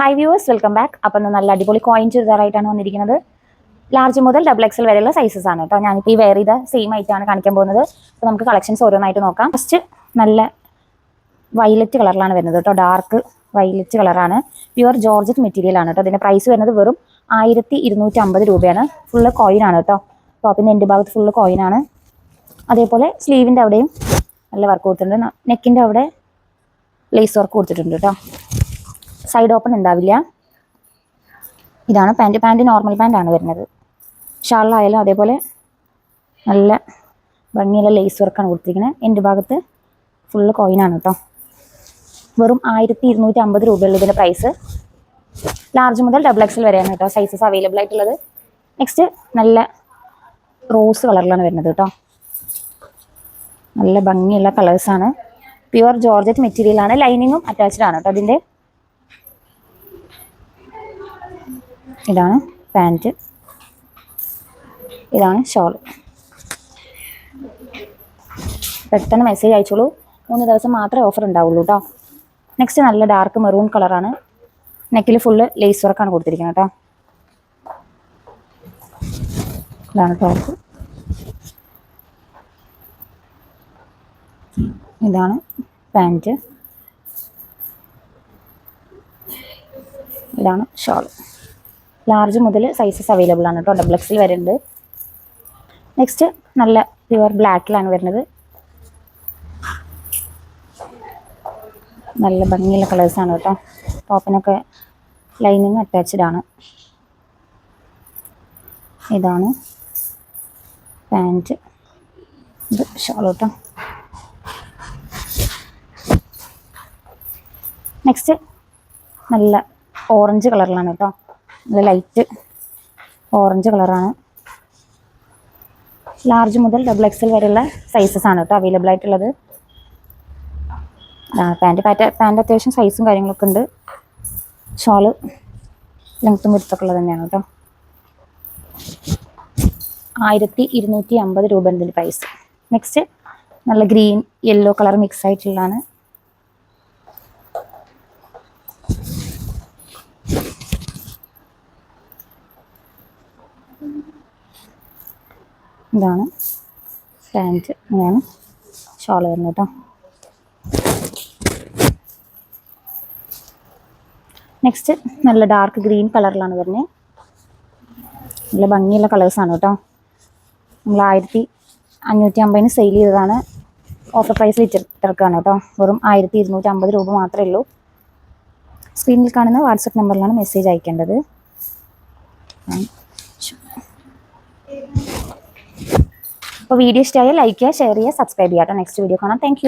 Hi viewers, welcome back. അപ്പം നല്ല അടിപൊളി കോയിൻ ചുരിദാറായിട്ടാണ് വന്നിരിക്കുന്നത്. ലാർജ് മുതൽ XXL വരെയുള്ള സൈസസ് ആണ് കേട്ടോ. ഞാനിപ്പോൾ ഈ വെയർ ചെയ്ത സെയിം ആയിട്ടാണ് കാണിക്കാൻ പോകുന്നത്. അപ്പോൾ നമുക്ക് കളക്ഷൻസ് ഓരോന്നായിട്ട് നോക്കാം. ഫസ്റ്റ് നല്ല വയലറ്റ് കളറിലാണ് വരുന്നത് കേട്ടോ. ഡാർക്ക് വയലറ്റ് കളറാണ്. പ്യുവർ ജോർജറ്റ് മെറ്റീരിയൽ ആണ് കേട്ടോ. അതിൻ്റെ പ്രൈസ് വരുന്നത് വെറും 1250 രൂപയാണ്. ഫുള്ള് കോയിനാണ് കേട്ടോ. ടോപ്പിൻ്റെ എൻ്റെ ഭാഗത്ത് ഫുള്ള് കോയിനാണ്. അതേപോലെ സ്ലീവിൻ്റെ അവിടെയും നല്ല വർക്ക് കൊടുത്തിട്ടുണ്ട്. നെക്കിൻ്റെ അവിടെ ലേസ് വർക്ക് കൊടുത്തിട്ടുണ്ട് കേട്ടോ. സൈഡ് ഓപ്പൺ ഉണ്ടാവില്ല. ഇതാണ് പാൻറ്റ് നോർമൽ പാൻറ്റാണ് വരുന്നത്. ഷാളിലായാലും അതേപോലെ നല്ല ഭംഗിയുള്ള ലേസ് വർക്കാണ് കൊടുത്തിരിക്കുന്നത്. എൻ്റെ ഭാഗത്ത് ഫുള്ള് കോയിനാണ് കേട്ടോ. വെറും 1250 രൂപയുള്ള ഇതിൻ്റെ പ്രൈസ്. ലാർജ് മുതൽ XXL വരെയാണ് കേട്ടോ സൈസസ് അവൈലബിൾ ആയിട്ടുള്ളത്. നെക്സ്റ്റ് നല്ല റോസ് കളറിലാണ് വരുന്നത് കേട്ടോ. നല്ല ഭംഗിയുള്ള കളേഴ്സാണ്. പ്യുവർ ജോർജറ്റ് മെറ്റീരിയലാണ്. ലൈനിങ്ങും അറ്റാച്ച്ഡ് ആണ് കേട്ടോ അതിൻ്റെ. ഇതാണ് പാൻറ്റ്, ഇതാണ് ഷോൾ. പെട്ടെന്ന് മെസ്സേജ് അയച്ചോളൂ. 3 ദിവസം മാത്രമേ ഓഫർ ഉണ്ടാവുള്ളൂ കേട്ടോ. നെക്സ്റ്റ് നല്ല ഡാർക്ക് മെറൂൺ കളറാണ്. നെക്കിൽ ഫുള്ള് ലേസ് വർക്കാണ് കൊടുത്തിരിക്കുന്നത് കേട്ടോ. ഇതാണ് ടോപ്പ്. ഇതാണ് പാൻറ്റ്. ഇതാണ് ഷോൾ. ലാർജ് മുതൽ സൈസസ് അവൈലബിൾ ആണ് കേട്ടോ. XXL വരെ ഉണ്ട്. നെക്സ്റ്റ് നല്ല പ്യുവർ ബ്ലാക്കിലാണ് വരുന്നത്. നല്ല ഭംഗിയുള്ള കളേഴ്സാണ് കേട്ടോ. ടോപ്പിനൊക്കെ ലൈനിങ് അറ്റാച്ച്ഡ് ആണ്. ഇതാണ് പാൻറ്റ്, ഇത് ഷോൾ കേട്ടോ. നെക്സ്റ്റ് നല്ല ഓറഞ്ച് കളറിലാണ് കേട്ടോ. നല്ല ലൈറ്റ് ഓറഞ്ച് കളറാണ്. ലാർജ് മുതൽ XXL വരെയുള്ള സൈസസ് ആണ് കേട്ടോ അവൈലബിൾ ആയിട്ടുള്ളത്. പാൻറ്റ് അത്യാവശ്യം സൈസും കാര്യങ്ങളൊക്കെ ഉണ്ട്. ഷോള് ലെങ്ത്തും വിടുത്തൊക്കെ ഉള്ളത് തന്നെയാണ് കേട്ടോ. 1250 രൂപ ഇതിൻ്റെ പ്രൈസ്. നെക്സ്റ്റ് നല്ല ഗ്രീൻ യെല്ലോ കളർ മിക്സ് ആയിട്ടുള്ളതാണ്. ഇതാണ് പാൻറ്റ്, ഇങ്ങനെയാണ് ഷോൾ വരുന്നത് കേട്ടോ. നെക്സ്റ്റ് നല്ല ഡാർക്ക് ഗ്രീൻ കളറിലാണ് വരുന്നത്. നല്ല ഭംഗിയുള്ള കളേഴ്സാണ് കേട്ടോ. നമ്മൾ 1550 സെയിൽ ചെയ്തതാണ്. ഓഫർ പ്രൈസിൽ ഇട്ടിറക്കുകയാണ് കേട്ടോ. വെറും 1250 രൂപ മാത്രമേ ഉള്ളൂ. സ്ക്രീനിൽ കാണുന്ന വാട്സപ്പ് നമ്പറിലാണ് മെസ്സേജ് അയക്കേണ്ടത്. അപ്പോൾ വീഡിയോ ഇഷ്ടമായാൽ ലൈക്ക് ചെയ്യുക, ഷെയർ ചെയ്യുക, സബ്സ്ക്രൈബ് ചെയ്യുക കേട്ടോ. നെക്സ്റ്റ് വീഡിയോ കാണാം. താങ്ക്